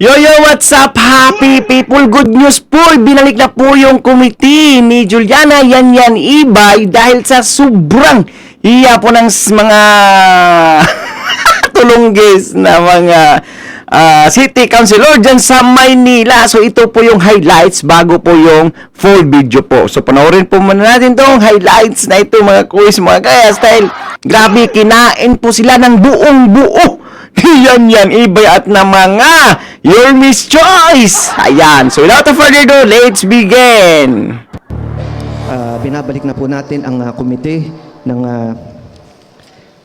Yo, what's up, happy people? Good news po, binalik na po yung committee ni Juliana Yan Ibay dahil sa sobrang iya po ng mga tulunggis na mga city councilor dyan sa Maynila. So ito po yung highlights bago po yung full video po. So panoorin po muna natin tong highlights na ito mga quiz, mga kayas, dahil grabe, kinain po sila ng buong buo Yan Ibay at na mga Your Miss Choice. Ayan. So without further ado, let's begin. Binabalik na po natin ang komite ng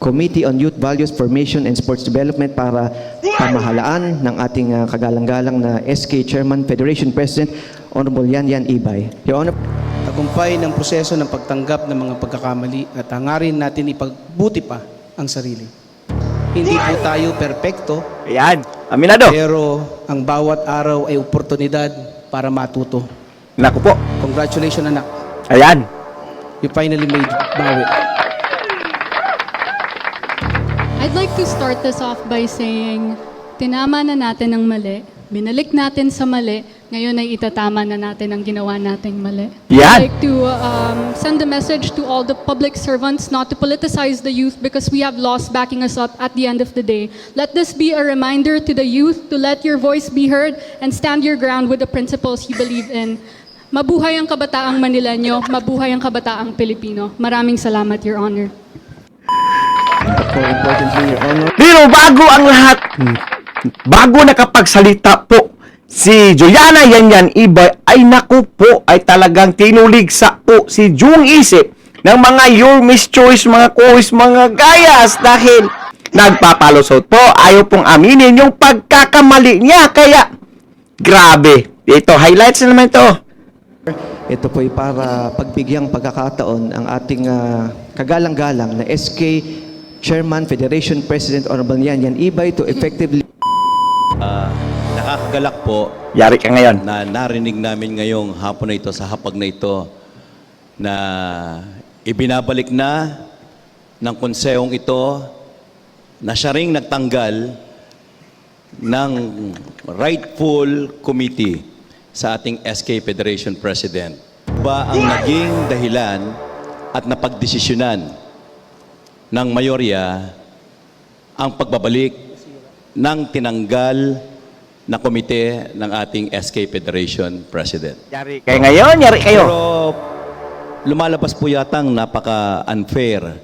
Committee on Youth Values, Formation and Sports Development para pamahalaan ng ating kagalang-galang na SK Chairman, Federation President, Honorable Yan Ibay. Your Honor, tagumpay ng proseso ng pagtanggap ng mga pagkakamali at hangarin natin ipagbuti pa ang sarili. Hindi po tayo perpekto, Ayan. Aminado. pero ang bawat araw ay oportunidad para matuto. Naku po. Congratulations anak, Ayan. you finally made bawi. I'd like to start this off by saying, tinama na natin ang mali, binalik natin sa mali, ngayon ay itatama na natin ang ginawa nating mali. Yan. I'd like to send a message to all the public servants not to politicize the youth because we have laws backing us up at the end of the day. Let this be a reminder to the youth to let your voice be heard and stand your ground with the principles you believe in. Mabuhay ang kabataang Manileño, mabuhay ang kabataang Pilipino. Maraming salamat, Your Honor. more importantly, Your Honor, Pero bago ang lahat, bago nakapagsalita po si Juliana Yan Ibay, ay naku po, ay talagang tinulig sa po si Jung isip ng mga Your Miss Choice, mga quiz, mga gayas, dahil nagpapalusot po, ayaw pong aminin yung pagkakamali niya, kaya grabe. Ito, highlights na naman ito. ito po ay para pagbigyang pagkakataon ang ating kagalang-galang na SK Chairman, Federation President, Honorable Yan Ibay to effectively Nakakagalak po Yari ka ngayon. na narinig namin ngayong hapon na ito, sa hapag na ito, na ibinabalik na ng konsehong ito na siya ring nagtanggal ng rightful committee sa ating SK Federation President. Ba ang naging dahilan at napagdesisyonan ng mayorya ang pagbabalik ng tinanggal na komite ng ating SK Federation President? Yari kayo ngayon, yari kayo. Pero lumalabas po yatang napaka-unfair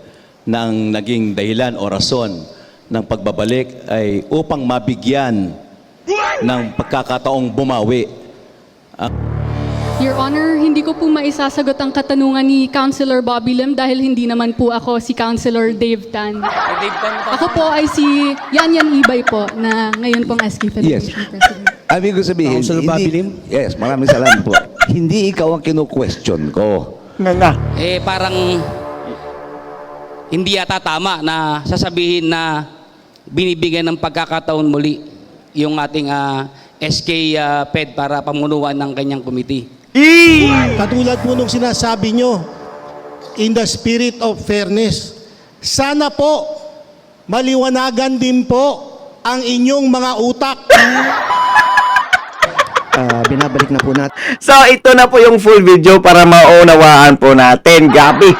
ng naging dahilan o rason ng pagbabalik ay upang mabigyan ng pagkakataong bumawi. Your Honor, hindi ko po maisasagot ang katanungan ni Councilor Bobby Lim dahil hindi naman po ako si Councilor Dave Tan. Ako po ay si Yan Ibay po na ngayon pong SK Federation President. Ibig ko sabihin, Councilor Bobby Lim? Yes, maraming salamat po. Hindi ikaw ang kinu-question ko. Nga. Parang hindi yata tama na sasabihin na binibigyan ng pagkakataon muli yung ating SK Fed para pamunuan ng kanyang committee. Katulad po nung sinasabi nyo, in the spirit of fairness, sana po maliwanagan din po ang inyong mga utak. binabalik na po natin So, ito na po yung full video para maunawaan po natin. Grabe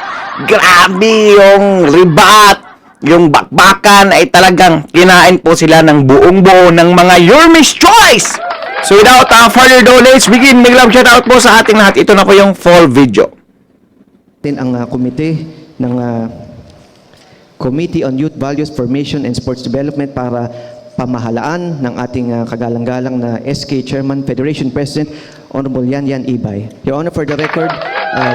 yung ribat, yung bakbakan ay talagang kinain po sila ng buong buo ng mga Your Miss Choice. So, without further ado, let's begin. Big love shout out po sa ating lahat. Ito na po yung full video. ang komite ng Committee on Youth Values, Formation and Sports Development para pamahalaan ng ating kagalang-galang na SK Chairman, Federation President, Honorable Yan Ibay. Your Honor, for the record,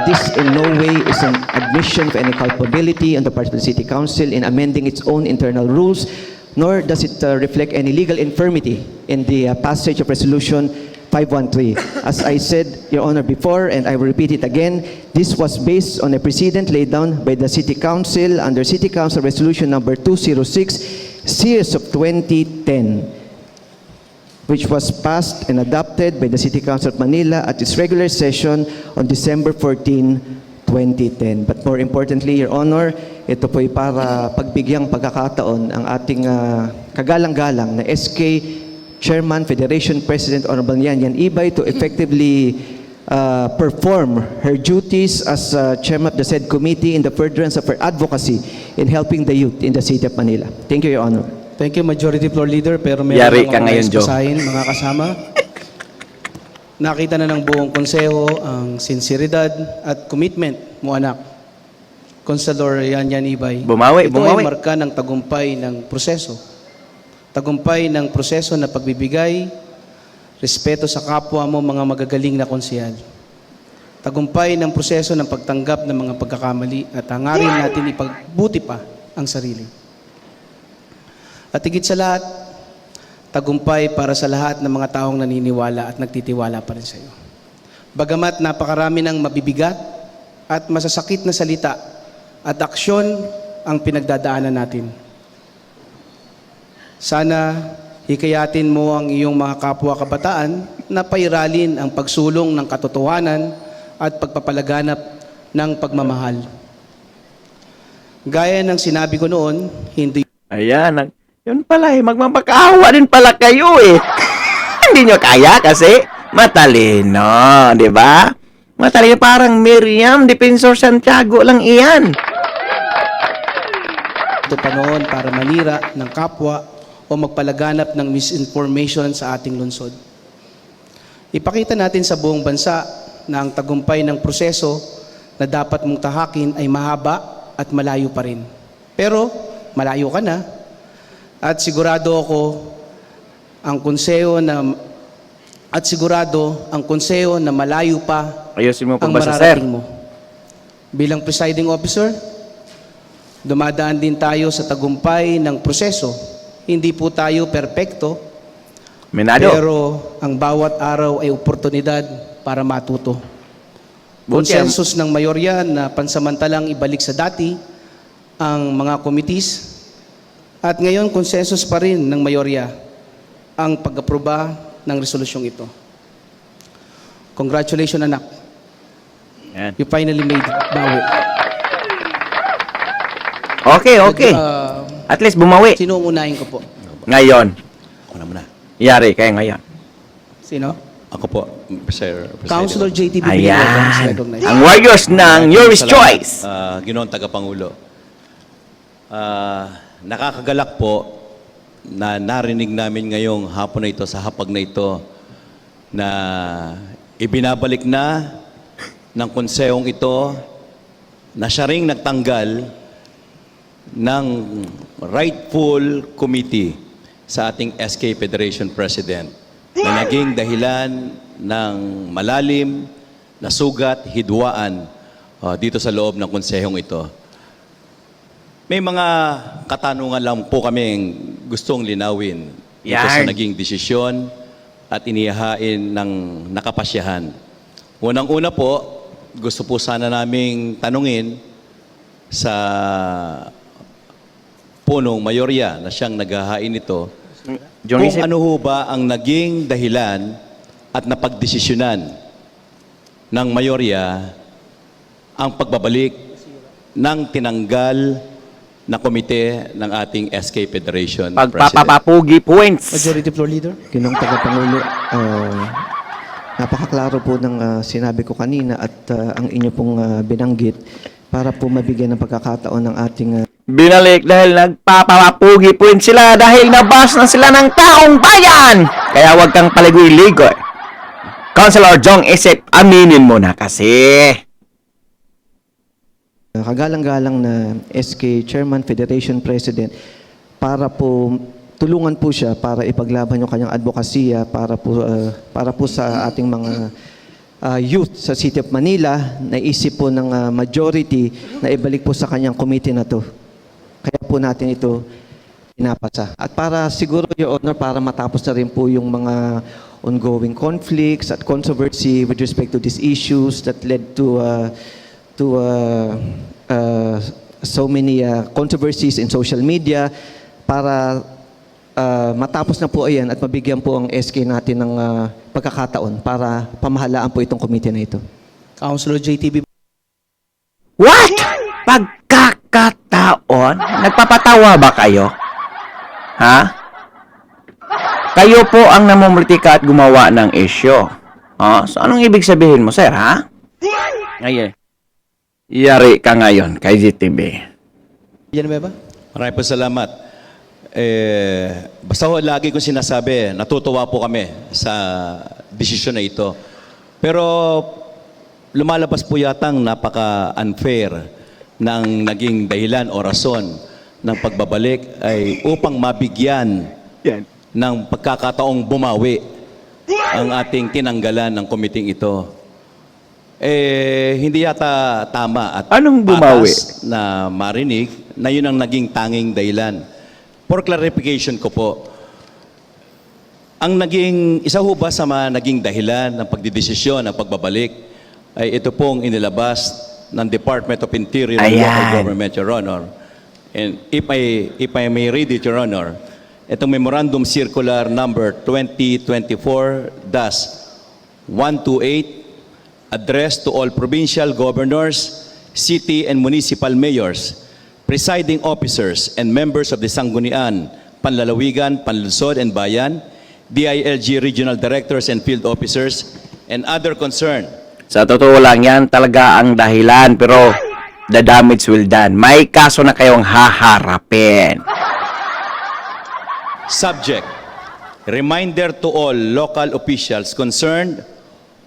this in no way is an admission of any culpability on the part of the City Council in amending its own internal rules, nor does it reflect any legal infirmity in the passage of Resolution 513. As I said, Your Honor, before, and I will repeat it again, this was based on a precedent laid down by the City Council under City Council Resolution number 206, series of 2010, which was passed and adopted by the City Council of Manila at its regular session on December 14, 2010. But more importantly, Your Honor, ito po ay para pagbigyang pagkakataon ang ating kagalang-galang na SK Chairman, Federation President Honorable Yan Yan Ibay to effectively perform her duties as chairman of the said committee in the furtherance of her advocacy in helping the youth in the City of Manila. Thank you, Your Honor. Thank you, Majority Floor Leader. Pero meron Yari lang ka akong ngayon, nais Joe. basahin, mga kasama. Nakita na ng buong konseho ang sinseridad at commitment mo, anak. Conselor Yan Yan Ibay. Bumawi, Ito bumawi. ay marka ng tagumpay ng proseso. Tagumpay ng proseso na pagbibigay, respeto sa kapwa mo, mga magagaling na konsehal. Tagumpay ng proseso ng pagtanggap ng mga pagkakamali at hangarin natin ipagbuti pa ang sarili. At higit sa lahat, tagumpay para sa lahat ng mga taong naniniwala at nagtitiwala pa rin sa iyo. Bagamat napakarami ng mabibigat at masasakit na salita at aksyon ang pinagdadaanan natin. Sana hikayatin mo ang iyong mga kapwa kabataan na pairalin ang pagsulong ng katotohanan at pagpapalaganap ng pagmamahal. Gaya ng sinabi ko noon, hindi Ayan, yun pala eh, magmamakawa din pala kayo eh. Hindi nyo kaya kasi matalino, di ba? Matalino parang Miriam Defensor Santiago lang iyan. ito panahon para manira ng kapwa o magpalaganap ng misinformation sa ating lungsod. Ipakita natin sa buong bansa na ang tagumpay ng proseso na dapat mong tahakin ay mahaba at malayo pa rin. Pero malayo ka na at sigurado ang konseho na malayo pa Ayusin mo ang pagbasa, sir. mararating mo. Bilang presiding officer, dumadaan din tayo sa tagumpay ng proseso. Hindi po tayo perpekto, Minado. pero ang bawat araw ay oportunidad para matuto. Buti Konsensus ng mayorya na pansamantalang ibalik sa dati ang mga committees at ngayon konsensus pa rin ng mayorya ang pag-aproba ng resolusyong ito. Congratulations, anak. Yan. You finally made bawi. Okay. At least bumawi. Sino ang unahin ko po? Ngayon. Ako na muna. Yari kayo ngayon. Sino? Ako po, Sir President. Councilor JTB. Ayan. Recognized. Ang warriors ng Yours Salamat, Choice. Ginoong Tagapangulo. Nakakagalak po na narinig namin ngayong hapon na ito, sa hapag na ito, na ibinabalik na ng konsehong ito na siya ring nagtanggal ng rightful committee sa ating SK Federation President na naging dahilan ng malalim na sugat, hidwaan dito sa loob ng konsehong ito. May mga katanungan lang po kaming gustong linawin dito sa Yan. naging desisyon at inihahain ng nakapasyahan. Unang-una po, gusto po sana naming tanungin sa punong mayorya na siyang naghahain nito, John kung Isip. ano ho ba ang naging dahilan at napagdesisyonan ng mayorya ang pagbabalik ng tinanggal na komite ng ating SK Federation President. Pagpapapugi points. Majority Floor Leader. Ginong Tagapangulo, napakaklaro po ng sinabi ko kanina at ang inyo pong binanggit para po mabigyan ng pagkakataon ng ating Binalik dahil nagpapapugi points sila dahil nabas na sila ng taong bayan. Kaya wag kang paligoy-ligoy. Councilor Jong Isip, aminin mo na kasi. kagalang-galang na SK Chairman, Federation President para po tulungan po siya para ipaglaban yung kanyang advokasya para po sa ating mga youth sa City of Manila. Naisip po ng majority na ibalik po sa kanyang committee na to. Kaya po natin ito pinapasa. At para siguro, Your Honor, para matapos na rin po yung mga ongoing conflicts at controversy with respect to these issues that led to so many controversies in social media, para matapos na po ayan at mabigyan po ang SK natin ng pagkakataon para pamahalaan po itong committee na ito. Councilor JTB. What? Pagkakataon? Nagpapatawa ba kayo? Ha? kayo po ang namumultika at gumawa ng issue. So anong ibig sabihin mo, sir, ha? Ngayon, yari ka ngayon kay GTV. Yan ba? Maraming po salamat. Basta ho, lagi kong sinasabi, natutuwa po kami sa desisyon na ito. Pero lumalabas po yatang napaka-unfair ng naging dahilan o rason ng pagbabalik ay upang mabigyan ng pagkakataong bumawi ang ating tinanggalan ng komiting ito. Hindi yata tama at Anong bumawi? patas na marinig na yun ang naging tanging dahilan. For clarification ko po, ang naging, isa ho ba sa mga naging dahilan ng pagdidesisyon ng pagbabalik ay ito pong inilabas ng Department of Interior and Ayan. Local Government, Your Honor. And if I may read it, Your Honor, itong Memorandum Circular Number 2024-128 addressed to all provincial governors, city and municipal mayors, presiding officers, and members of the Sanggunian, Panlalawigan, Panlungsod, and Bayan, DILG regional directors and field officers, and other concerned. Sa totoo lang yan, talaga ang dahilan. Pero the damage will done. May kaso na kayong haharapin. Subject, reminder to all local officials concerned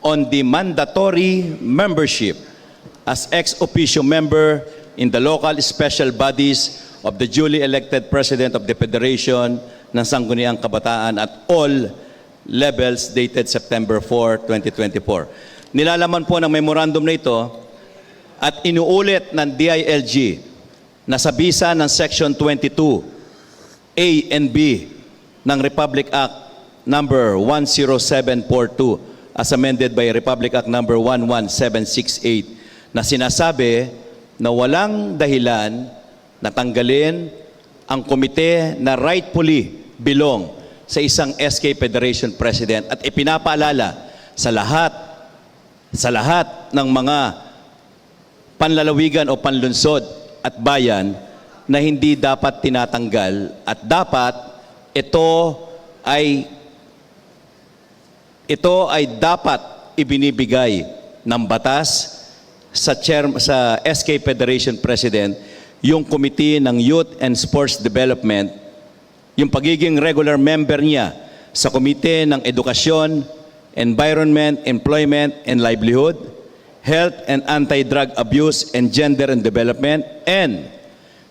on the mandatory membership as ex officio member in the local special bodies of the duly elected President of the Federation ng Sangguniang Kabataan at all levels dated September 4, 2024. Nilalaman po ng memorandum na ito at inuulit ng DILG na sa bisa ng Section 22A and B ng Republic Act number 10742 as amended by Republic Act number 11768 na sinasabi na walang dahilan na tanggalin ang komite na rightfully belong sa isang SK Federation President at ipinapaalala sa lahat ng mga panlalawigan o panlunsod at bayan na hindi dapat tinatanggal at dapat ito ay dapat ibinibigay ng batas sa SK Federation President yung Committee ng Youth and Sports Development, yung pagiging regular member niya sa Komite ng Edukasyon, Environment, Employment and Livelihood, Health and Anti-Drug Abuse and Gender and Development, and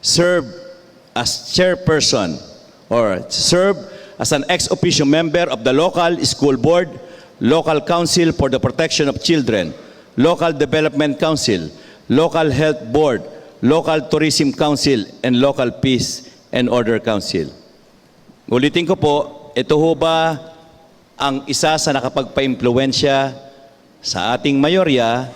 serve as chairperson or serve as an ex officio member of the local school board, local council for the protection of children, local development council, local health board, local tourism council, and local peace and order council. Ulitin ko po, ito ho ba ang isa sa nakapagpa-impluwensya sa ating mayorya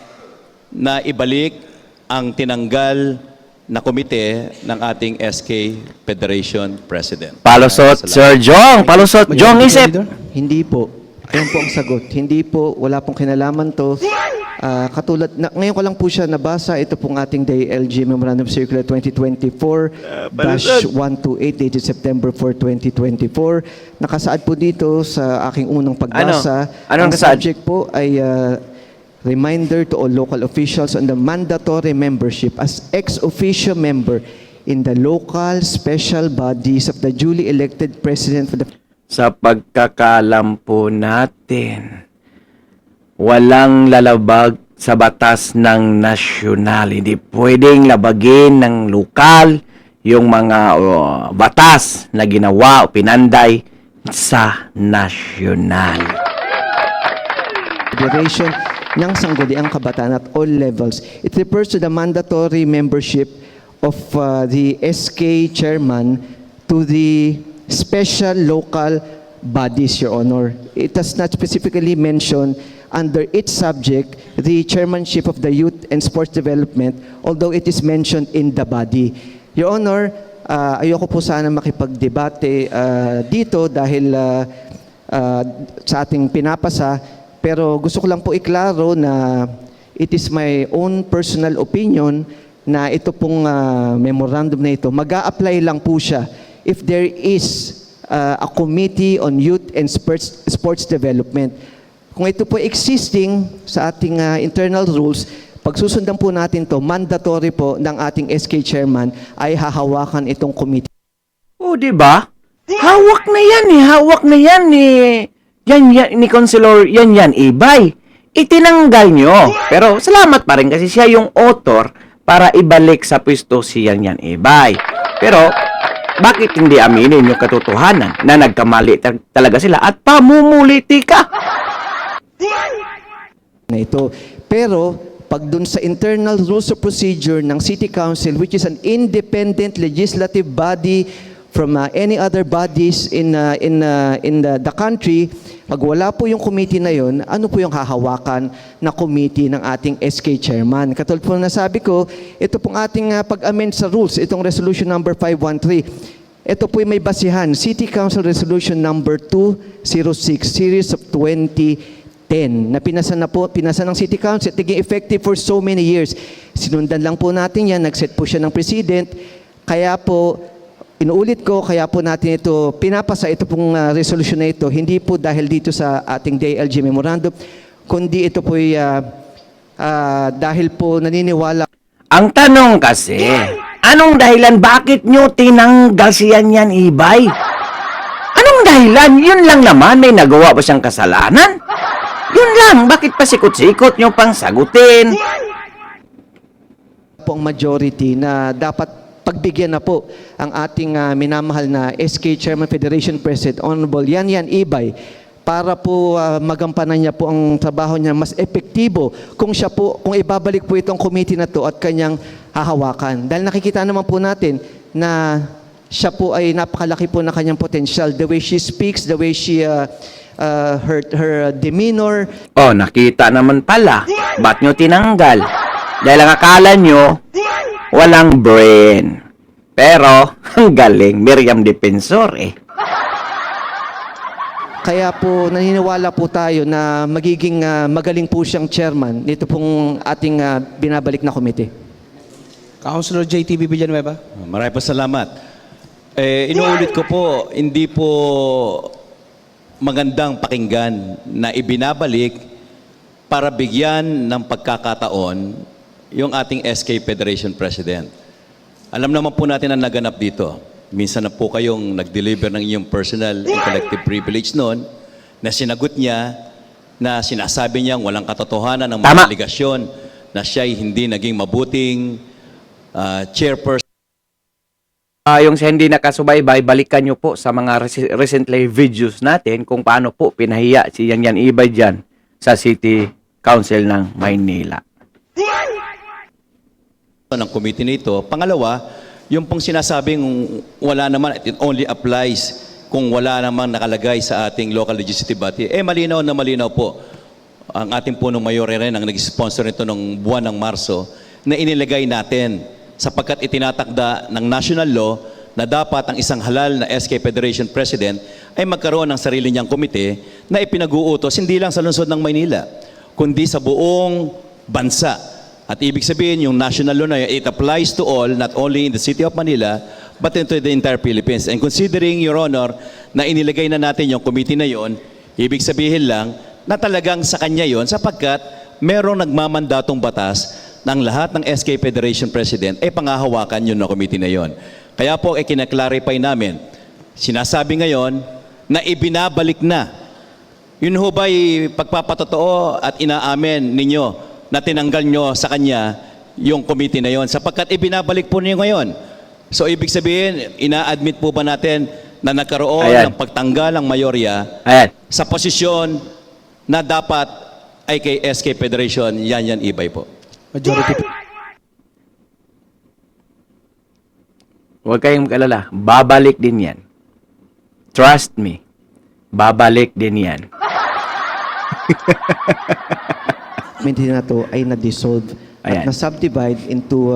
na ibalik ang tinanggal na komite ng ating SK Federation President? Palusot, Sir Jong. Palusot, Jong isip. Hindi po. Ayun po ang sagot. Hindi po, wala pong kinalaman to. Katulad, ngayon ko lang po siya nabasa, ito pong ating DILG Memorandum Circular 2024-128 dated September 4, 2024. Nakasaad po dito sa aking unang pagbasa. Anong ang nakasaad? subject po ay reminder to all local officials on the mandatory membership as ex officio member in the local special bodies of the duly elected President for the Sa pagkakalam po natin, walang lalabag sa batas ng nasyonal. Hindi pwedeng labagin ng lokal yung mga batas na ginawa o pinanday sa nasyonal. Federation ng Sangguniang Kabataan at all levels. It refers to the mandatory membership of the SK chairman to the special local bodies, Your Honor. It does not specifically mention under its subject the chairmanship of the Youth and Sports Development, although it is mentioned in the body. Your Honor, ayoko po sana makipagdebate dito dahil sa ating pinapasa, pero gusto ko lang po iklaro na it is my own personal opinion na ito pong memorandum na ito, mag-a-apply lang po siya if there is a Committee on Youth and Sports Development. Kung ito po existing sa ating internal rules, pag susundan po natin to, mandatory po ng ating SK chairman ay hahawakan itong committee. O, di ba? Hawak na yan eh. Hawak na yan eh. Yan ni Councilor yan Ibay. Itinanggal nyo. Pero salamat pa rin kasi siya yung author para ibalik sa pwesto si yan Ibay. Pero bakit hindi aminin yung katotohanan na nagkamali talaga sila at pamumuliti ka? Na ito. Pero pag dun sa internal rules of procedure ng City Council, which is an independent legislative body from any other bodies in the country, pag wala po yung committee na yon, ano po yung hahawakan na committee ng ating SK chairman? Katulad po na sabi ko, ito pong ating pag-amend sa rules, itong resolution number 513. Ito po may basihan, City Council Resolution number 206, series of 2010, na pinasa ng City Council, naging effective for so many years. Sinundan lang po natin yan, nag-set po siya ng president, kaya po, inuulit ko, kaya po natin ito, pinapasa ito pong resolution na ito, hindi po dahil dito sa ating DILG memorandum, kundi ito po dahil po naniniwala. Ang tanong kasi, anong dahilan bakit nyo tinanggal si yan Ibay? Anong dahilan? Yun lang naman, may nagawa ba siyang kasalanan? Yun lang, bakit pa sikot-sikot nyo pang sagutin? Po ang majority na dapat pagbigyan na po ang ating minamahal na SK Chairman Federation President Honorable Yan Ibay para po magampanan niya po ang trabaho niya mas epektibo kung ibabalik po itong committee na to at kanyang hahawakan. Dahil nakikita naman po natin na siya po ay napakalaki po na kanyang potential. The way she speaks, the way she her demeanor. Oh, nakita naman pala. Ba't nyo tinanggal? Dahil ang akala nyo, walang brain. Pero, ang galing, Miriam Defensor eh. Kaya po naniniwala po tayo na magiging magaling po siyang chairman nito pong ating binabalik na komite. Councilor JTB Villanueva. Maraming salamat. Inuulit ko po, hindi po magandang pakinggan na ibinabalik para bigyan ng pagkakataon yung ating SK Federation President. Alam naman po natin ang naganap dito. Minsan na po kayong nag-deliver ng inyong personal and collective privilege noon na sinagot niya na sinasabi niyang walang katotohanan ng mga aligasyon na siya ay hindi naging mabuting chairperson. Yung sa hindi nakasubaybay, balikan nyo po sa mga recently videos natin kung paano po pinahiya si Yan Ibay dyan sa City Council ng Maynila. Ng committee nito. Pangalawa, yung pong sinasabing wala naman, it only applies kung wala namang nakalagay sa ating local legislative body. Malinaw na malinaw po. Ang ating punong mayor rin ang nag-sponsor nito noong buwan ng Marso na inilagay natin sapagkat itinatakda ng national law na dapat ang isang halal na SK Federation President ay magkaroon ng sarili niyang komite na ipinag-uutos hindi lang sa lungsod ng Maynila, kundi sa buong bansa. At ibig sabihin, yung national law na it applies to all, not only in the city of Manila, but into the entire Philippines. And considering, Your Honor, na inilagay na natin yung committee na yon, ibig sabihin lang na talagang sa kanya yon sapagkat merong nagmamandatong batas ng lahat ng SK Federation President ay pangahawakan yun na committee na yon. Kaya po, kinaklarify namin, sinasabi ngayon na ibinabalik na. Yun ho ba'y pagpapatotoo at inaamin ninyo na tinanggal nyo sa kanya yung committee na yon sapagkat ibinabalik po niyo ngayon. So, ibig sabihin, ina-admit po ba natin na nagkaroon ng pagtanggal ng mayorya sa posisyon na dapat ay kay SK Federation Yan Ibay po? Majority. Huwag kayong mag-alala. Babalik din yan. Trust me. Babalik din yan. Committee na to ay na-dissolve at na-subdivide into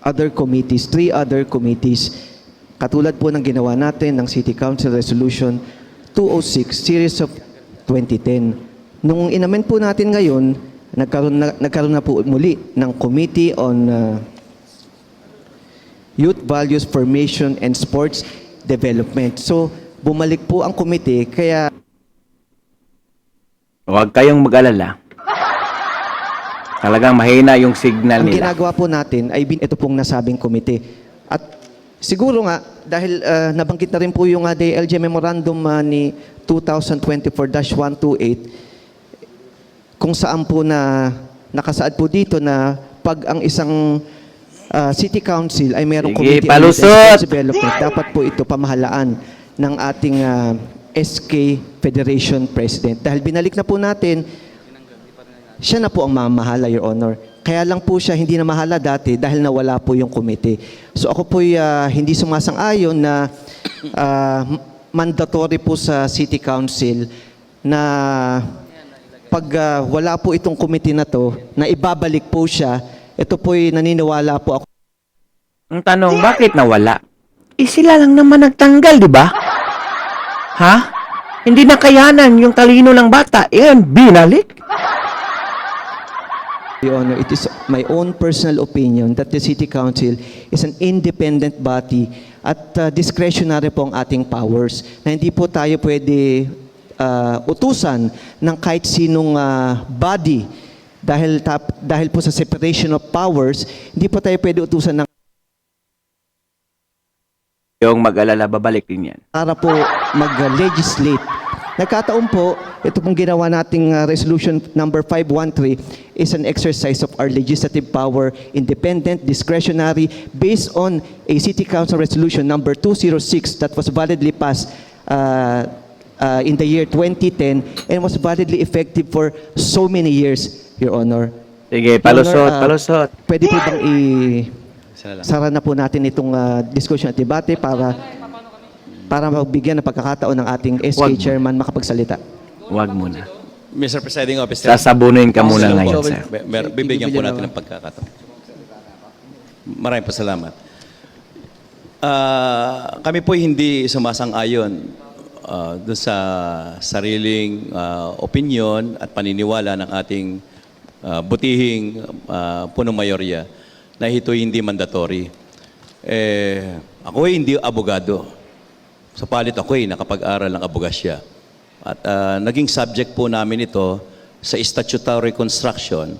other committees, 3 other committees. Katulad po ng ginawa natin ng City Council Resolution 206, series of 2010. Nung inamen po natin ngayon, nagkaroon na po muli ng Committee on Youth Values Formation and Sports Development. So, bumalik po ang komite, kaya Huwag kayong mag-alala. Talagang mahina yung signal ang nila. ginagawa po natin ay ito pong nasabing komite. At siguro nga, dahil nabanggit na rin po yung DILG Memorandum ni 2024-128, kung saan po na nakasaad po dito na pag ang isang city council ay mayroong Sige, committee on palusot! Sports Development, dapat po ito pamahalaan ng ating SK Federation President. Dahil binalik na po natin, siya na po ang mamahala, Your Honor. Kaya lang po siya hindi na mahala dati dahil nawala po yung komite. So ako po hindi sumasang-ayon na mandatory po sa City Council na pag wala po itong komite na to, na ibabalik po siya, ito po'y naniniwala po ako. Ang tanong, bakit nawala? Sila lang naman nagtanggal, di ba? Ha? Hindi nakayanan yung talino ng bata. Yan, binalik. Your Honor, it is my own personal opinion that the City Council is an independent body at discretionary po ang ating powers na hindi po tayo pwede utusan ng kahit sinong body dahil po sa separation of powers, hindi po tayo pwede utusan ng Yung mag-alala, babalik din yan. para po mag-legislate. Nagkataon po, ito pong ginawa nating resolution number 513 is an exercise of our legislative power, independent, discretionary, based on a City Council resolution number 206 that was validly passed in the year 2010 and was validly effective for so many years, Your Honor. Sige, Your palusot, Honor, palusot. Pwede po bang Isa lang. sara na po natin itong discussion at debate para magbigyan ng pagkakataon ng ating SK Wag mo. Chairman makapagsalita. Huwag muna. Mr. Presiding Officer, Sasabunin ka muna Councilor ngayon, Joel. sir. bibigyan po natin ng pagkakataon. Maraming pasalamat. Kami po hindi sumasang-ayon doon sa sariling opinion at paniniwala ng ating butihing punong mayorya na ito'y hindi mandatory. Ako hindi abogado. Sa palit ako'y nakapag-aral ng abogasya. At naging subject po namin ito sa statutory construction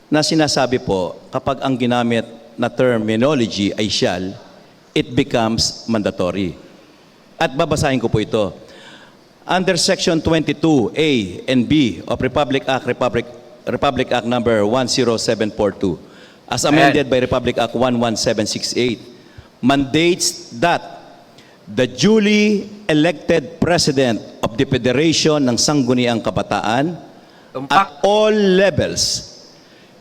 na sinasabi po kapag ang ginamit na terminology ay shall, it becomes mandatory. At babasahin ko po ito. Under Section 22A and B of Republic Act number 10742, as amended by Republic Act 11768, mandates that the duly elected President of the Federation ng Sangguniang Kabataan at all levels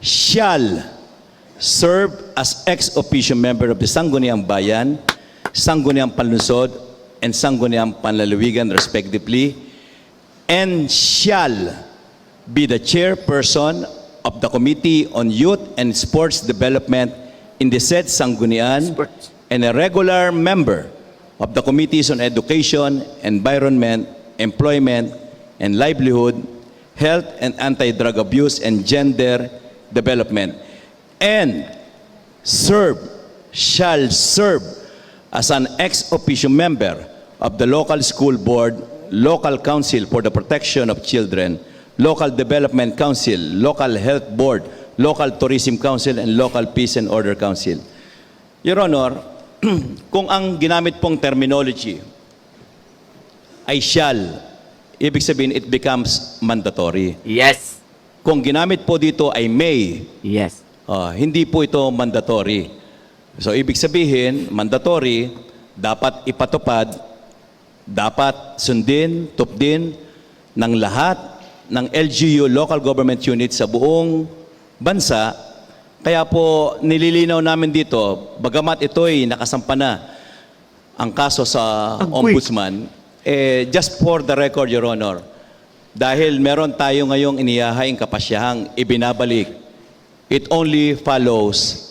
shall serve as ex officio member of the Sangguniang Bayan, Sangguniang Panlungsod, and Sangguniang Panlalawigan respectively, and shall be the chairperson of the Committee on Youth and Sports Development in the said Sanggunian and a regular member of the Committees on Education, Environment, Employment, and Livelihood, Health and Anti-Drug Abuse and Gender Development, and shall serve as an ex officio member of the local school board, local council for the protection of children, local development council, local health board, local tourism council, and local peace and order council. Your Honor, kung ang ginamit pong terminology ay shall, ibig sabihin it becomes mandatory. Yes. Kung ginamit po dito ay may, Yes. hindi po ito mandatory. So ibig sabihin, mandatory, dapat ipatupad, dapat sundin, tupdin ng lahat ng LGU, local government unit sa buong bansa. Kaya po nililinaw namin dito, bagamat ito'y nakasampa na ang kaso sa ombudsman, just for the record, Your Honor, dahil meron tayo ngayong iniyahaing kapasyahang ibinabalik, it only follows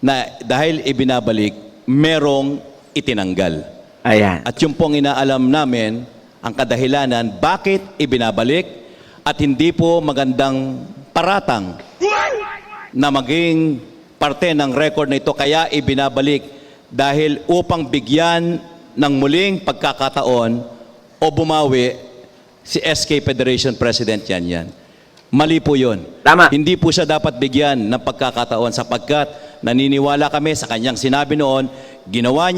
na dahil ibinabalik, merong itinanggal. Ayan. At yung pong inaalam namin, ang kadahilanan, bakit ibinabalik at hindi po magandang paratang na maging parte ng record na ito, kaya ibinabalik dahil upang bigyan ng muling pagkakataon o bumawi si SK Federation President Yan. Mali po yun. Tama. Hindi po siya dapat bigyan ng pagkakataon sapagkat naniniwala kami sa kanyang sinabi noon, ginagawa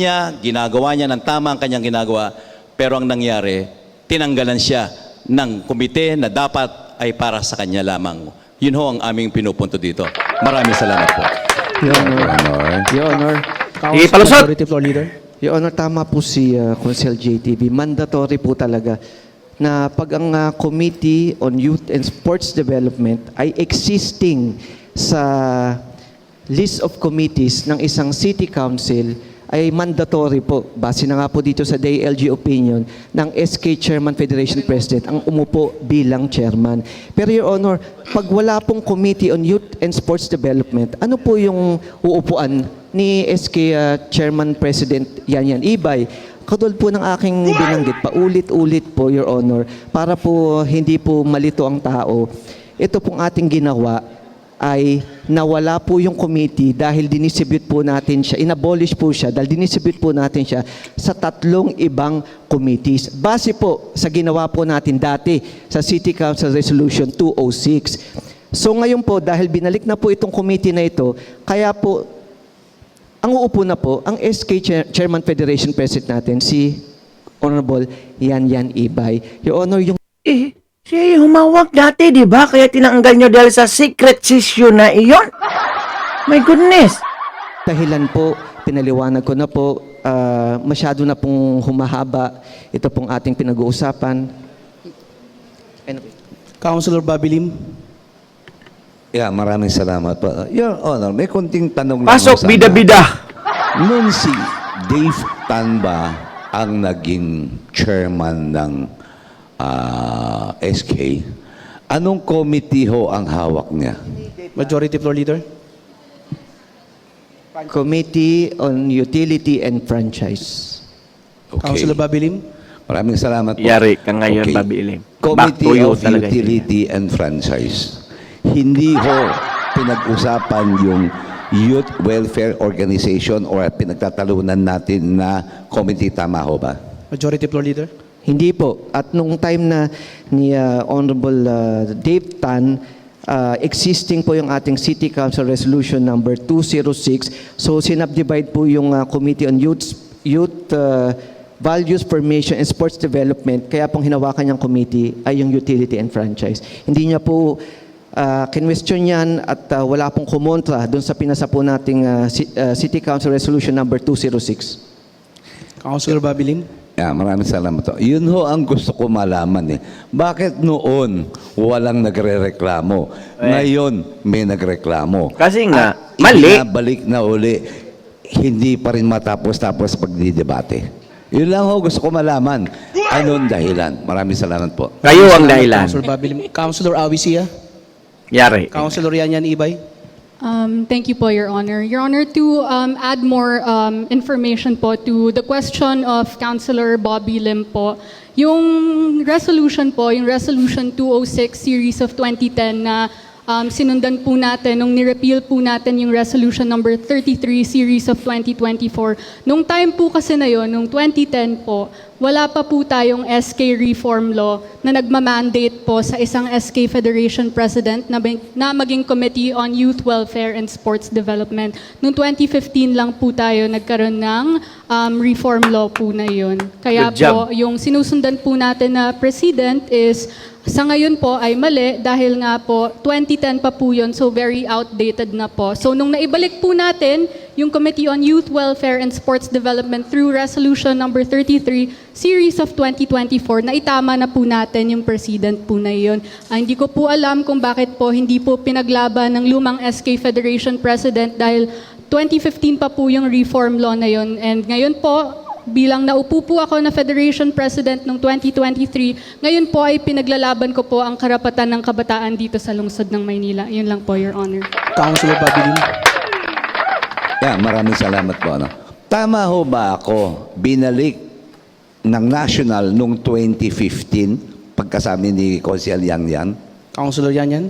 niya ng tama ang kanyang ginagawa, pero ang nangyari, tinanggalan siya ng komite na dapat ay para sa kanya lamang. Yun ho ang aming pinupunto dito. Maraming salamat po. Your Honor. Your Honor. Sige, palusot! Majority Floor Leader. Your Honor, tama po si Consel JTV. Mandatory po talaga na pag ang Committee on Youth and Sports Development ay existing sa list of committees ng isang city council, ay mandatory po, base na nga po dito sa DILG opinion, ng SK Chairman Federation President ang umupo bilang chairman. Pero Your Honor, pag wala pong Committee on Youth and Sports Development, ano po yung uupuan ni SK Chairman President Yan Ibay? Katulad po ng aking binanggit, paulit-ulit po, Your Honor, para po hindi po malito ang tao. Ito pong ating ginawa ay nawala po yung committee dahil dinisibute po natin siya, inabolish po siya dahil dinisibute po natin siya sa 3 ibang committees. Base po sa ginawa po natin dati sa City Council Resolution 206. So ngayon po, dahil binalik na po itong committee na ito, kaya po, ang uupo na po, ang SK Chairman Federation President natin, si Honorable Yan Ibay. Your Honor, yung Siya yung humawak dati, di ba? Kaya tinanggal nyo dahil sa secret session na iyon. My goodness. dahilan po, pinaliwanag ko na po, masyado na pong humahaba ito pong ating pinag-uusapan. Councilor Bobby Lim. Yeah, maraming salamat po. Your Honor, may konting tanong lang. Pasok, ho sana. bida-bida. Noon si Dave Tanba ang naging chairman ng SK, anong committee ho ang hawak niya? Majority Floor Leader. Committee on Utility and Franchise. Councilor Bobby Lim. Maraming salamat po. Yari ka ngayon, Bobby Ilim. Back to Committee you of talaga. Utility and Franchise. Hindi ho pinag-usapan yung Youth Welfare Organization or pinagtatalunan natin na committee, tama ho ba? Majority Floor Leader. Hindi po. At nung time na ni Honorable Dave Tan, existing po yung ating City Council Resolution number 206. So sinubdivide po yung Committee on Youth Values, Formation, and Sports Development. Kaya pong hinawakan niyang committee ay yung Utility and Franchise. Hindi niya po kinwestiyon yan at wala pong kumontra doon sa pinasa po nating City Council Resolution number 206. Councilor Bobby Lim. Yeah, maraming salamat po. Yun ho ang gusto ko malaman eh. Bakit noon walang nagre-reklamo? Ngayon may nagreklamo. Kasi nga, At mali. Balik na uli, hindi pa rin matapos-tapos pagdidebate. Yun lang ho gusto ko malaman. Anong dahilan? Maraming salamat po. Kayo ang dahilan. Councilor Bobby Lim. Councilor Awi Sia. Yari. Councilor Yan Ibay. Thank you po, Your Honor. Your Honor, to add more information po to the question of Councilor Bobby Lim po, yung resolution po, yung Resolution 206 Series of 2010 na sinundan po natin nung nirepeal po natin yung Resolution number 33 Series of 2024. Nung time po kasi na yon, nung 2010 po, wala pa po tayong SK Reform Law na nagmamandate po sa isang SK Federation President na maging Committee on Youth Welfare and Sports Development. Noong 2015 lang po tayo nagkaroon ng reform law po na yun. Kaya Good job. po, yung sinusundan po natin na President is sa ngayon po ay mali dahil nga po 2010 pa po yun, so very outdated na po. So nung naibalik po natin yung Committee on Youth Welfare and Sports Development through Resolution number 33, Series of 2024, na itama na po natin yung President po na yun. Hindi ko po alam kung bakit po hindi po pinaglaban ng lumang SK Federation President dahil 2015 pa po yung reform law na yun. And ngayon po, bilang naupo po ako na Federation President noong 2023, ngayon po ay pinaglalaban ko po ang karapatan ng kabataan dito sa lungsod ng Maynila. Yun lang po, Your Honor. Councilor Bobby Lim. Yeah, maraming salamat po. Tama ho ba ako binalik ng national noong 2015 pagkasama ni Consel Yan? Councilor Yan.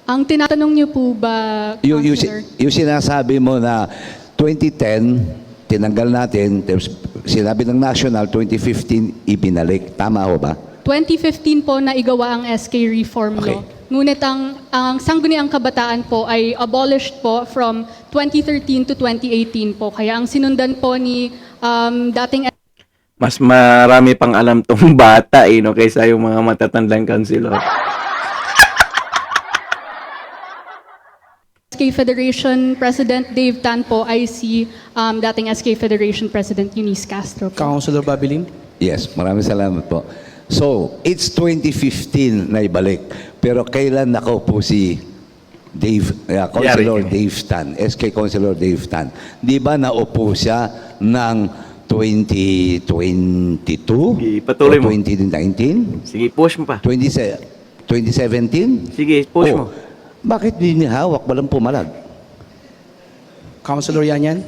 Ang tinatanong niyo po ba, Yung Councilor? sinasabi mo na 2010 tinanggal natin, tapos sinabi ng National, 2015, ibinalik. Tama ho ba? 2015 po na igawa ang SK Reform Okay. Law. Ngunit ang Sangguniang Kabataan po ay abolished po from 2013 to 2018 po. Kaya ang sinundan po ni dating Mas marami pang alam tong bata no, kaysa yung mga matatandang kansilor. SK Federation President Dave Tan po ay si dating SK Federation President Eunice Castro po. Councilor Bobby Lim. Yes, maraming salamat po. So, it's 2015 na ibalik. Pero kailan nakaupo si Councilor Yari. Dave Tan, SK Councilor Dave Tan? Di ba naupo siya ng 2022? Ipatuloy O mo. 2019? Sige, push mo pa. 2017? Sige, push mo. Bakit di niya hawak? Walang pumalag. Councilor Yanyan.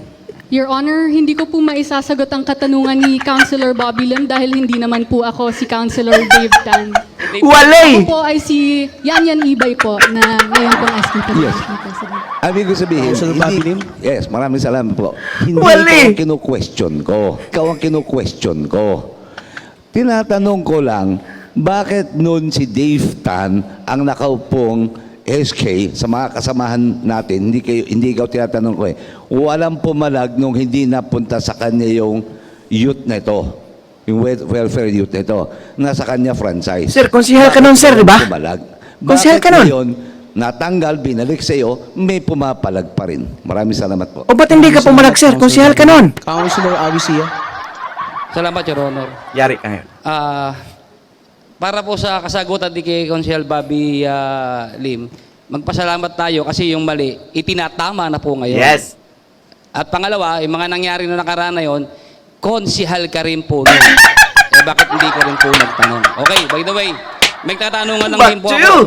Your Honor, hindi ko po maisasagot ang katanungan ni Councilor Bobby Lim dahil hindi naman po ako si Councilor Dave Tan. Walay! Ako po ay si Yanyan Ibay po na ngayon pong SK Federation President. Ibig ko sabihin, Councilor Bobby Lim? yes, maraming salamat po. Hindi Wali! ikaw ang kinu-question ko. Ikaw ang kinu-question ko. Tinatanong ko lang, bakit noon si Dave Tan ang nakaupong SK sa mga kasamahan natin, hindi ikaw tinatanong ko walang pumalag nung hindi napunta sa kanya yung youth na ito, yung welfare youth na ito, nasa kanya franchise. Sir, konsihal ka nun, sir, di ba? Pumalag. Konsihal ka nun. Ngayon, natanggal, binalik sa iyo, may pumapalag pa rin. Maraming salamat po. O ba't hindi ka pumalag, sir? Konsihal ka nun. Councilor Avicia. Salamat, Your Honor. Yari ka ngayon. Para po sa kasagutan ni kay Councilor Bobby Lim, magpasalamat tayo kasi yung mali, itinatama na po ngayon. Yes. At pangalawa, yung mga nangyari na nakaraan na yun, konsihal ka rin po nun. Bakit hindi ka rin po nagtanong? Okay, by the way, may katanungan lang Back din po to ako. you.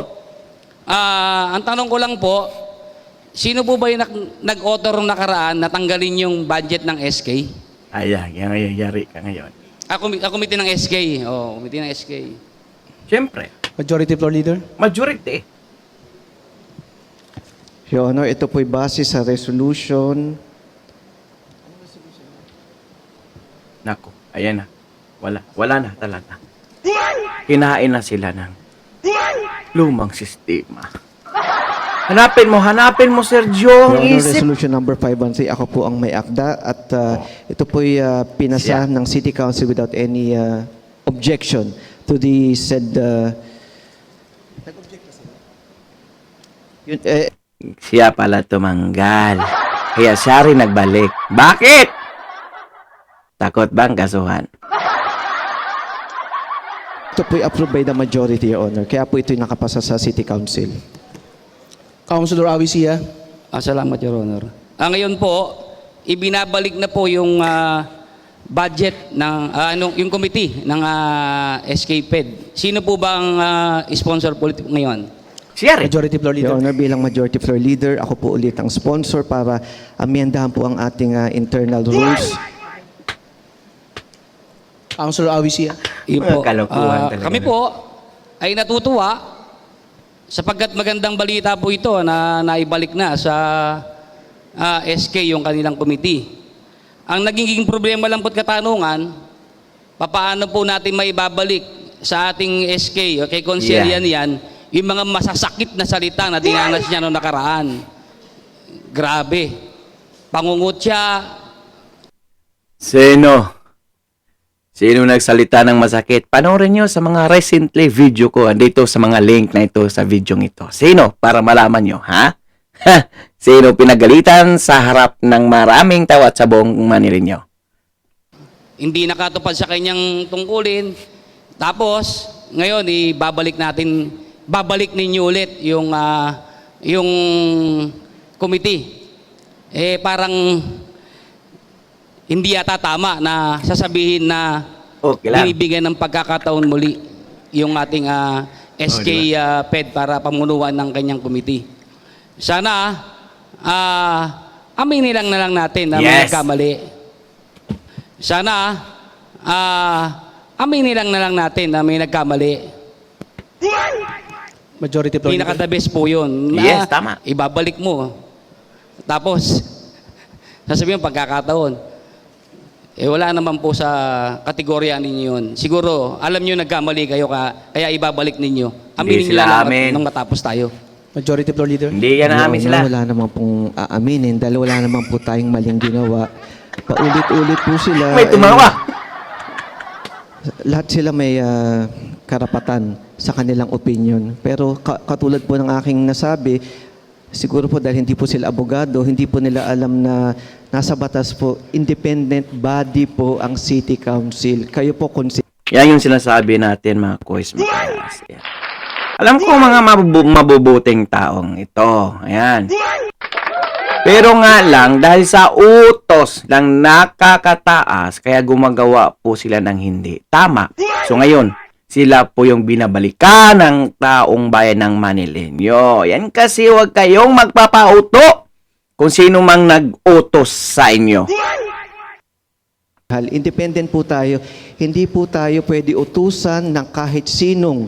Ang tanong ko lang po, sino po ba yung nag-author ng nakaraan na tanggalin yung budget ng SK? Ayan, yari ka ngayon. Committee ng SK. Oh, committee ng SK. Siyempre, Majority Floor Leader. majority. Your Honor, ito po'y base sa resolution. Nako, ayan na. Wala na talaga. Kinain na sila ng lumang sistema. Hanapin mo, Sergio, Your ang Honor, isip. resolution number 513, ako po ang may akda at ito po'y pinasa ng City Council without any objection to the said Siya pala tumanggal. Kaya siya rin nagbalik. Bakit? Takot bang kasuhan? ito po'y approved by the majority, Your Honor. Kaya po ito'y nakapasa sa City Council. Councilor Avicia. Salamat, Your Honor. Ngayon po, ibinabalik na po yung budget ng yung committee ng SK Fed. Sino po ba ang sponsor politiko ngayon? Siya rin. Majority Floor Your Leader. Honor, bilang majority floor leader, ako po ulit ang sponsor para amyendahan po ang ating internal rules. Councilor Avicia. Yun Mga po. kalokohan talaga Kami na. po ay natutuwa sapagkat magandang balita po ito na naibalik na sa SK yung kanilang committee. Ang naging problema lang po't katanungan, papaano po natin maibabalik sa ating SK o kay Konselian yan, yung mga masasakit na salita na dinanas niya noong nakaraan. Grabe. Pangungutya. Sino nagsalita ng masakit? Panoorin nyo sa mga recently video ko. Andito sa mga link na ito sa video ito. Sino? Para malaman nyo, ha? Sino pinagalitan sa harap ng maraming tao at sa buong Manilinyo? Hindi nakatupad sa kanyang tungkulin. Tapos, ngayon, babalik ninyo ulit yung committee. Parang hindi yata tama na sasabihin na Okay lang. binibigyan ng pagkakataon muli yung ating SK Fed para pamunuan ng kanyang committee. Sana aminin lang na lang natin na may Yes. nagkamali. Sana aminin lang na lang natin na may nagkamali. Majority Floor Leader. Pinaka-the best po yun. Yes, tama. Ibabalik mo. Tapos, sasabihin mo pagkakataon. Eh wala naman po sa kategorya ninyo yun. Siguro, alam nyo nagkamali kayo kaya ibabalik ninyo. Aminin sila nila amin. nung matapos tayo. Majority Floor Leader. Hindi yan namin Your sila. Honor, wala naman pong aaminin dahil wala naman po tayong maling ginawa. Paulit-ulit po sila. May tumawa. Lahat sila may karapatan sa kanilang opinion. Pero katulad po ng aking nasabi, siguro po dahil hindi po sila abogado, hindi po nila alam na nasa batas po, independent body po ang City Council. Kayo po Yan yung sinasabi natin, mga kois, mga kaiwas. Yan. Alam ko mga mabubuting taong ito. Ayan. Pero nga lang, dahil sa utos ng nakakataas, kaya gumagawa po sila ng hindi tama. So ngayon, sila po yung binabalikan ng taong bayan ng Manileño. Yan kasi huwag kayong magpapauto kung sino mang nag-utos sa inyo. independent po tayo. Hindi po tayo pwede utusan ng kahit sinong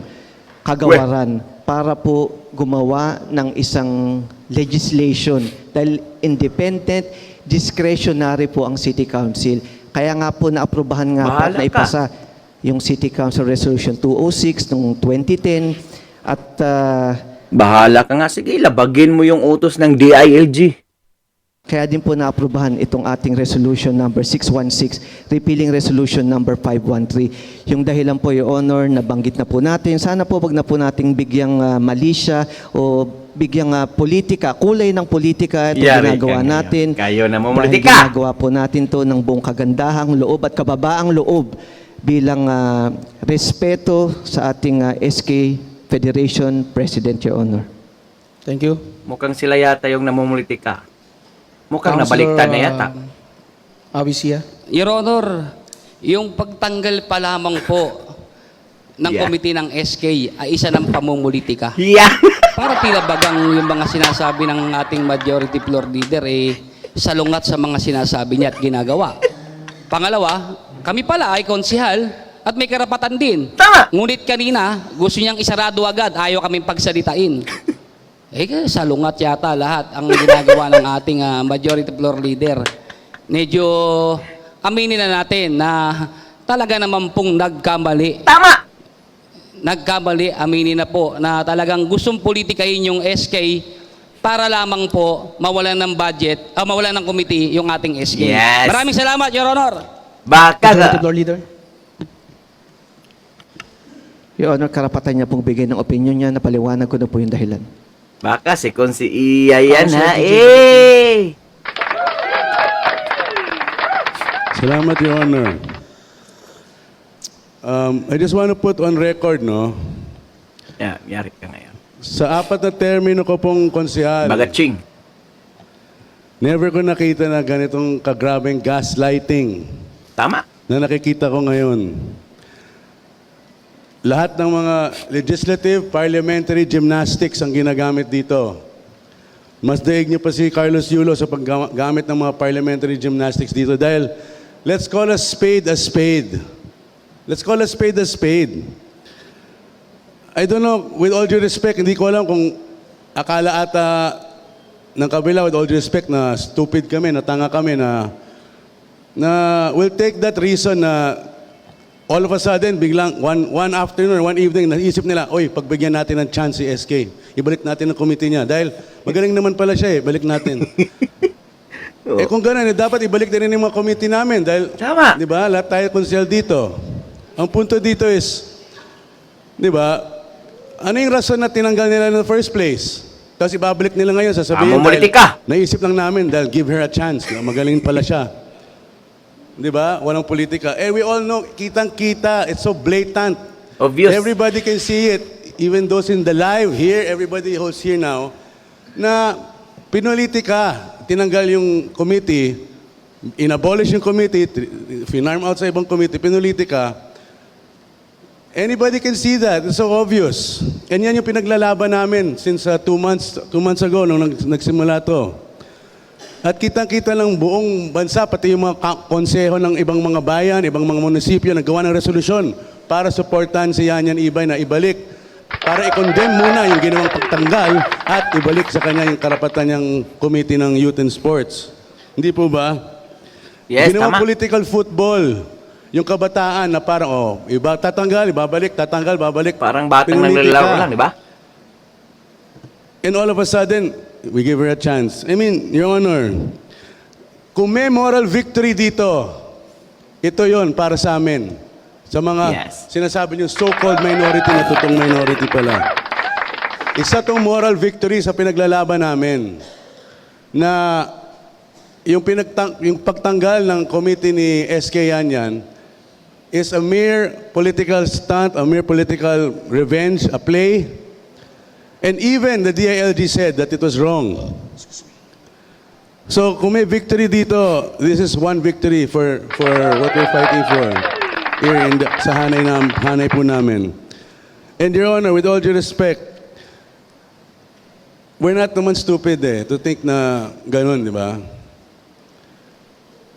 kagawaran para po gumawa ng isang legislation. Dahil independent, discretionary po ang City Council. Kaya nga po naaprubahan nga po at Bahala ka. naipasa yung City Council Resolution 206 noong 2010 at Bahala ka nga. Sige, labagin mo yung utos ng DILG. kaya din po naaprubahan itong ating resolution number 616, repealing resolution number 513. Yung dahilan po, Your Honor, nabanggit na po natin. Sana po wag na po nating bigyang mali siya o bigyang politika, kulay ng politika itong Yari ginagawa ka ngayon. natin. Kayo na Dahil mumulitika. ginagawa po natin to ng buong kagandahang loob at kababaang loob bilang respeto sa ating SK Federation President, Your Honor. Thank you. Mukhang sila yata yung namumulitika. Mukhang nabaliktad na yata. Awisia. Your Honor, yung pagtanggal pa lamang po ng Yeah. komite ng SK ay isa ng pamumulitika. Yeah. Para tila bagang yung mga sinasabi ng ating majority floor leader salungat sa mga sinasabi niya at ginagawa. Pangalawa, kami pala ay konsihal at may karapatan din. Tama. Ngunit kanina, gusto niyang isarado agad, ayaw kaming pagsalitain. Salungat yata lahat ang ginagawa ng ating majority floor leader. Medyo aminin na natin na talaga naman pong nagkamali. Tama. Nagkamali, aminin na po na talagang gustong politikahin yung SK para lamang po mawalan ng budget, mawalan ng committee yung ating SK. Yes. Maraming salamat, Your Honor. Baka Majority Floor Leader. Your Honor, karapatan niya pong bigay ng opinion niya, napaliwanag ko na po yung dahilan. Baka si Konsi Iya yan Councilor ha. DJ. Salamat, Your Honor. I just want to put on record, no, Yeah, yari ka ngayon. sa 4 na termino ko pong konsehal, Bagaching. never ko nakita na ganitong kagrabeng gaslighting Tama. na nakikita ko ngayon. Lahat ng mga legislative, parliamentary gymnastics ang ginagamit dito. Mas daig niyo pa si Carlos Yulo sa paggamit ng mga parliamentary gymnastics dito dahil let's call a spade a spade. Let's call a spade a spade. I don't know, with all due respect, hindi ko alam kung akala ata ng kabila, with all due respect, na stupid kami, na tanga kami, na we'll take that reason na all of a sudden, biglang one afternoon, one evening, naisip nila, oy, pagbigyan natin ng chance si SK. Ibalik natin ang committee niya. Dahil magaling naman pala siya balik natin. Kung gano'n, dapat ibalik din yung mga committee namin. Dahil, Tama. di ba, lahat tayo konsel dito. Ang punto dito is, di ba, ano yung rason na tinanggal nila in the first place? Tapos ibabalik nila ngayon, sasabihin, Pamumulitika. naisip lang namin, dahil give her a chance. Magaling pala siya. Di ba? Walang politika. We all know, kitang-kita. It's so blatant. Obvious. Everybody can see it. Even those in the live here, everybody who's here now, na pinulitika. Tinanggal yung committee, inabolish yung committee, finarm out sa ibang committee, pinulitika. Anybody can see that. It's so obvious. And yan yung pinaglalaban namin since 2 months ago nung nagsimula to. At kitang-kita ng buong bansa, pati yung mga konseho ng ibang mga bayan, ibang mga munisipyo, naggawa ng resolusyon para suportahan si Yan Yan Ibay na ibalik, para i-condemn muna yung ginawang pagtanggal at ibalik sa kanya yung karapatan niyang committee ng Youth and Sports. Hindi po ba? Yes, Ginawa tama. political football. Yung kabataan na parang, iba tatanggal, ibabalik, tatanggal, babalik. Parang batang Pinuliti naglalaro ka. lang, di ba? And all of a sudden, we give her a chance. I mean, Your Honor, kung may moral victory dito, ito yon para sa amin. Sa mga Yes. sinasabi niyo so-called minority na totoong minority pala. Isa tong moral victory sa pinaglalaban namin na yung pagtanggal ng committee ni SK Yanyan is a mere political stunt, a mere political revenge, a play. And even the DILG said that it was wrong. So kung may victory dito, this is one victory for what we're fighting for here sa hanay po namin. And Your Honor, with all due respect, we're not naman stupid to think na ganun, di ba?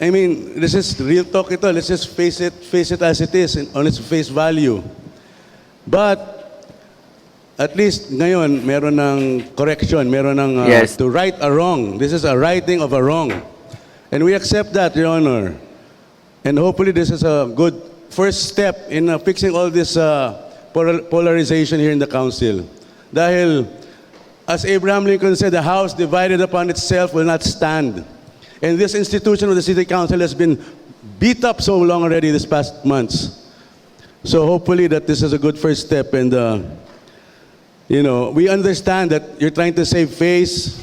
I mean, this is real talk ito. Let's just face it as it is, on its face value. But, at least ngayon, meron ng correction, meron ng Yes. to right a wrong. This is a righting of a wrong. And we accept that, Your Honor. And hopefully this is a good first step in fixing all this polarization here in the Council. Dahil, as Abraham Lincoln said, the house divided upon itself will not stand. And this institution of the City Council has been beat up so long already this past months. So hopefully that this is a good first step. And, you know, we understand that you're trying to save face,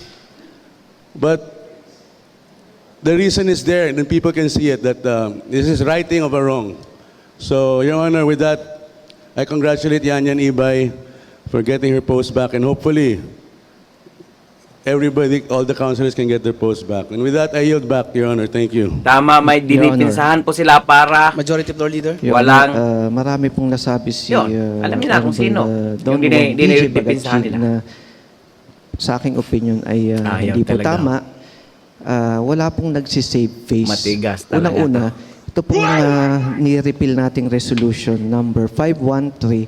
but the reason is there, and people can see it, that this is righting of a wrong. So, Your Honor, with that, I congratulate Yanyan Ibay for getting her post back, and hopefully, everybody, all the councilors can get their post back. And with that, I yield back, Your Honor. Thank you. Tama, may Your Honor. dinipinsahan po sila para Majority Floor Leader. Your Walang- Honor, marami pong nasabi si Yun, alam nila kung sino. Yung dinipinsahan nila. na sa aking opinion ay Ayaw hindi po talaga. tama. Wala pong nagsisave face. Matigas talaga Unang-una, ito pong ni-repeal nating resolution number 513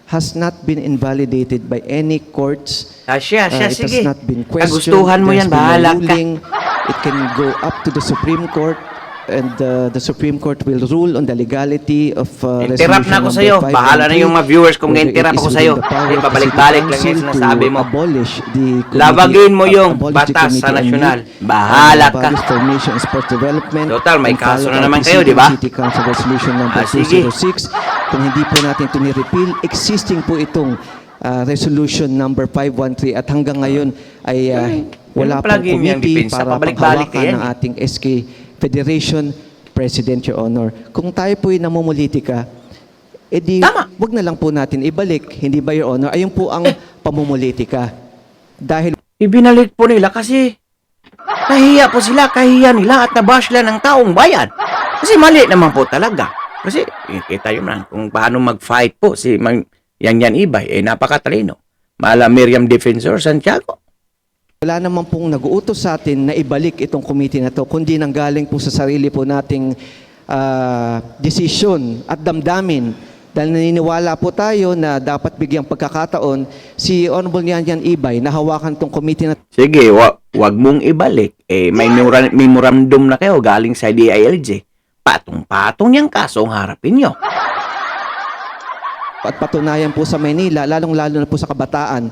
has not been invalidated by any courts. siya, It sige. has not been questioned. Kagustuhan mo There's yan, been a bahala ka. ruling. It can go up to the Supreme Court, and the Supreme Court will rule on the legality of Interrupt na ako resolution sa'yo. number Bahala na yung mga viewers kung whether na-interrupt it is ako within sa'yo. the power Hindi, of the pabalik-balik City lang yung Council sinasabi to mo. abolish the Labagin mo yung abolish the batas Committee sa on nasyonal. Youth, Bahala ka. Values Formation and Sports Development. Total, may and kaso follow na naman RTC kayo, di ba? City Council Resolution number Sige. 206. Kung hindi po natin ito ni-repeal, existing po itong resolution number 513 at hanggang ngayon ay wala Yung plug-in pong yung committee depensa, para pabalik-balik panghawakan yan ng ating SK Federation President, Your Honor. Kung tayo po'y namumulitika, edi Tama. wag na lang po natin ibalik. Hindi ba, Your Honor? Ayun po ang pamumulitika. Dahil Ibinalik po nila kasi kahiya po sila, kahiya nila at nabash sila ng taong bayan. Kasi mali naman po talaga. Kasi kita yun na kung paano mag-fight po si Yanyan Ibay, napakatalino. Mala Miriam Defensor Santiago. wala naman pong nag-uutos sa atin na ibalik itong committee na to, kundi nanggaling po sa sarili po nating desisyon at damdamin. Dahil naniniwala po tayo na dapat bigyang pagkakataon si Honorable Yanyan Ibay na hawakan itong committee na Sige, wag mong ibalik. May memorandum na kayo galing sa DILG. Patong-patong yung kaso ang harapin nyo. at patunayan po sa Maynila, lalong-lalo na po sa kabataan,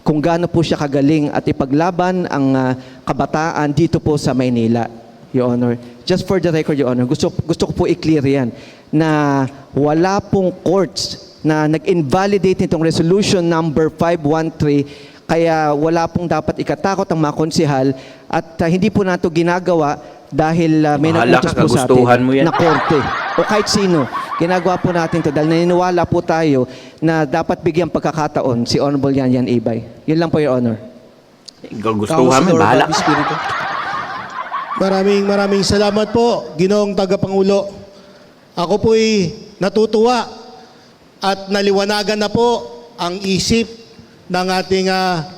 kung gaano po siya kagaling at ipaglaban ang kabataan dito po sa Maynila, Your Honor. Just for the record, Your Honor, gusto ko po i-clear yan na wala pong courts na nag-invalidate nitong resolution number 513, kaya wala pong dapat ikatakot ang mga konsihal at hindi po nato ginagawa dahil may Bahala nag-utos ka, po sa kagustuhan mo yan. atin na korte o kahit sino. Ginagawa po natin to dahil naniniwala po tayo na dapat bigyang pagkakataon si Honorable Yanyan Ibay. Yun lang po, Your Honor. Gustuhan mo, bahala. Maraming salamat po, Ginoong Tagapangulo. Ako po'y natutuwa at naliwanagan na po ang isip ng ating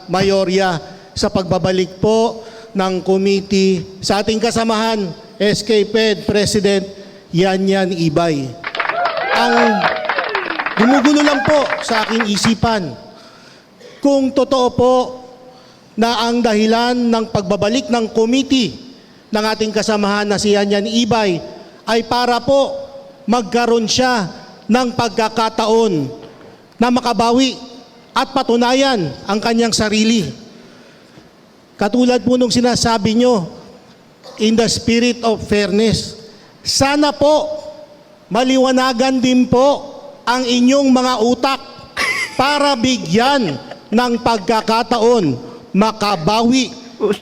mayorya sa pagbabalik po ng committee sa ating kasamahan, SK Fed President Yanyan Ibay. Ang gumugulo lang po sa aking isipan, kung totoo po na ang dahilan ng pagbabalik ng committee ng ating kasamahan na si Yan Yan Ibay ay para po magkaroon siya ng pagkakataon na makabawi at patunayan ang kanyang sarili. Katulad po nung sinasabi nyo, in the spirit of fairness, sana po maliwanagan din po ang inyong mga utak para bigyan ng pagkakataon makabawi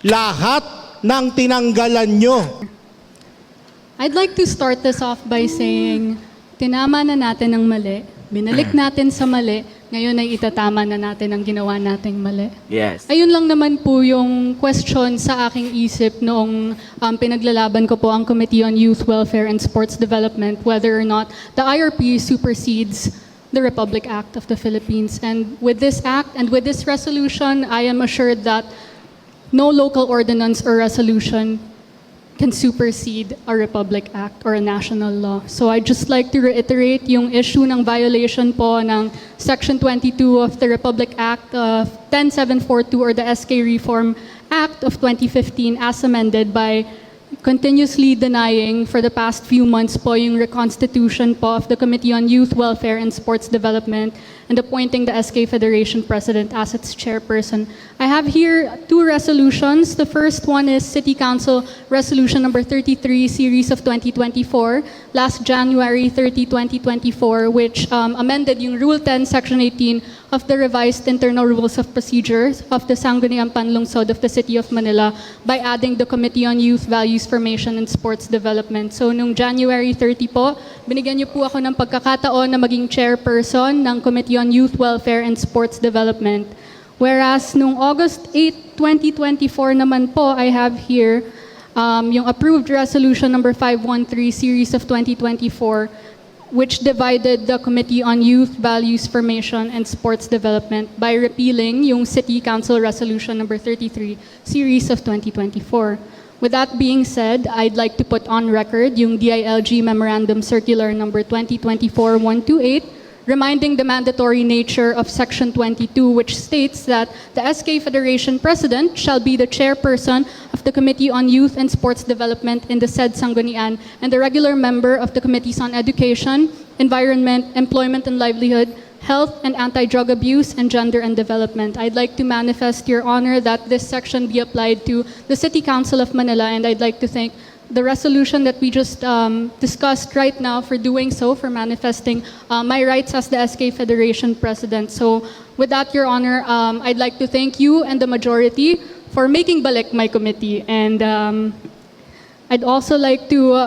lahat ng tinanggalan nyo. I'd like to start this off by saying, tinama na natin ang mali, binalik natin sa mali, ngayon ay itatama na natin ang ginawa nating mali. Yes. Ayun lang naman po yung question sa aking isip noong pinaglalaban ko po ang Committee on Youth Welfare and Sports Development, whether or not the IRP supersedes the Republic Act of the Philippines. And with this act and with this resolution, I am assured that no local ordinance or resolution can supersede a Republic Act or a national law. So I'd just like to reiterate yung issue ng violation po ng Section 22 of the Republic Act of 10742 or the SK Reform Act of 2015 as amended by continuously denying for the past few months po yung reconstitution po of the Committee on Youth Welfare and Sports Development and appointing the SK Federation President as its chairperson. I have here two resolutions. The first one is City Council Resolution number 33, Series of 2024, last January 30, 2024, which amended yung Rule 10, Section 18 of the revised internal rules of procedures of the Sangguniang Panlungsod of the City of Manila by adding the Committee on Youth Values Formation and Sports Development. So, nung January 30 po, binigyan niyo po ako ng pagkakataon na maging chairperson ng Committee on Youth Welfare and Sports Development. Whereas, nung August 8, 2024 naman po, I have here yung approved resolution number 513 series of 2024, which divided the Committee on Youth Values Formation and Sports Development by repealing yung City Council Resolution number 33 series of 2024. With that being said, I'd like to put on record yung DILG Memorandum Circular number 2024-128, reminding the mandatory nature of Section 22, which states that the SK Federation President shall be the chairperson of the Committee on Youth and Sports Development in the said Sanggunian and the regular member of the Committees on Education, Environment, Employment and Livelihood, Health and Anti-Drug Abuse, and Gender and Development. I'd like to manifest, Your Honor, that this section be applied to the City Council of Manila, and I'd like to thank the resolution that we just discussed right now for doing so, for manifesting my rights as the SK Federation President. So with that, Your Honor, I'd like to thank you and the majority for making balik my committee. And I'd also like to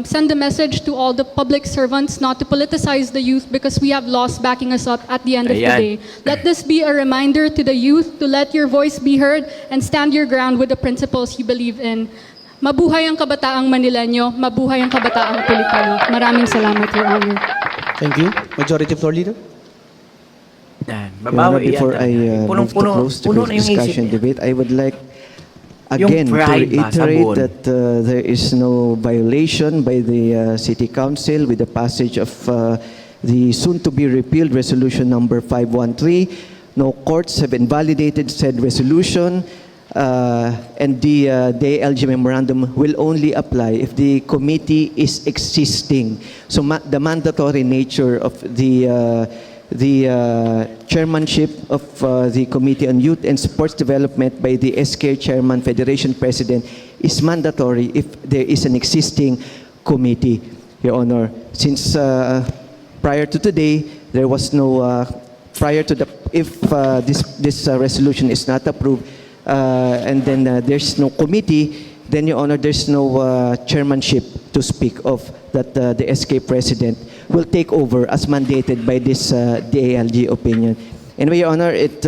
send a message to all the public servants not to politicize the youth because we have lost backing us up at the end of the Ayan. day. Let this be a reminder to the youth to let your voice be heard and stand your ground with the principles you believe in. Mabuhay ang kabataang Manileño, mabuhay ang kabataang Pilipino. Maraming salamat, Your Honor. Thank you. Majority Floor Leader. Yan, Your Honor, babawi before yan. I move to close the puno na yung isip discussion niya. debate, I would like Yung again to pride ba, reiterate sabon? that there is no violation by the City Council with the passage of the soon-to-be repealed Resolution number 513. No courts have invalidated said resolution, and the DILG memorandum will only apply if the committee is existing. So the mandatory nature of the chairmanship of the Committee on Youth and Sports Development by the SK Chairman Federation President is mandatory if there is an existing committee, Your Honor. Since prior to today, there was no, prior to the, if this resolution is not approved, and then there's no committee, then, Your Honor, there's no chairmanship to speak of that the SK President will take over as mandated by this DILG opinion. Anyway, Your Honor, it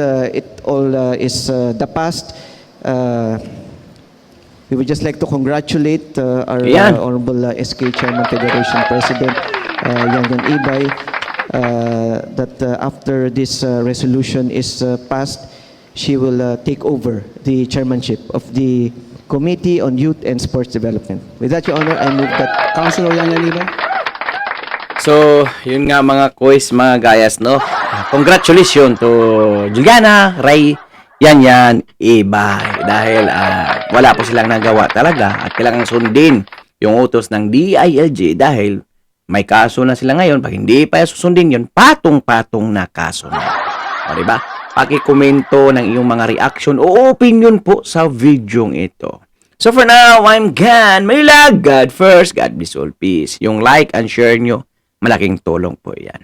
all is the past. We would just like to congratulate our Ayan. Honorable SK Chairman Federation President, Yan Yan Ibay, that after this resolution is passed, she will take over the chairmanship of the Committee on Youth and Sports Development. With that, Your Honor, I move that. Councilor Yan Yan Ibay. So, yun nga mga quiz, mga gayas, no? Congratulations to Juliana, Ray, yan, ibay. Dahil wala po silang nagawa talaga at kailangan sundin yung utos ng DILG dahil may kaso na sila ngayon. Pag hindi pa susundin yun, patong-patong na kaso na. O, diba? Pakikomento ng iyong mga reaction o opinion po sa video ito. So for now, I'm Gan Manila. God first, God bless all, peace. Yung like and share nyo, malaking tulong po yan.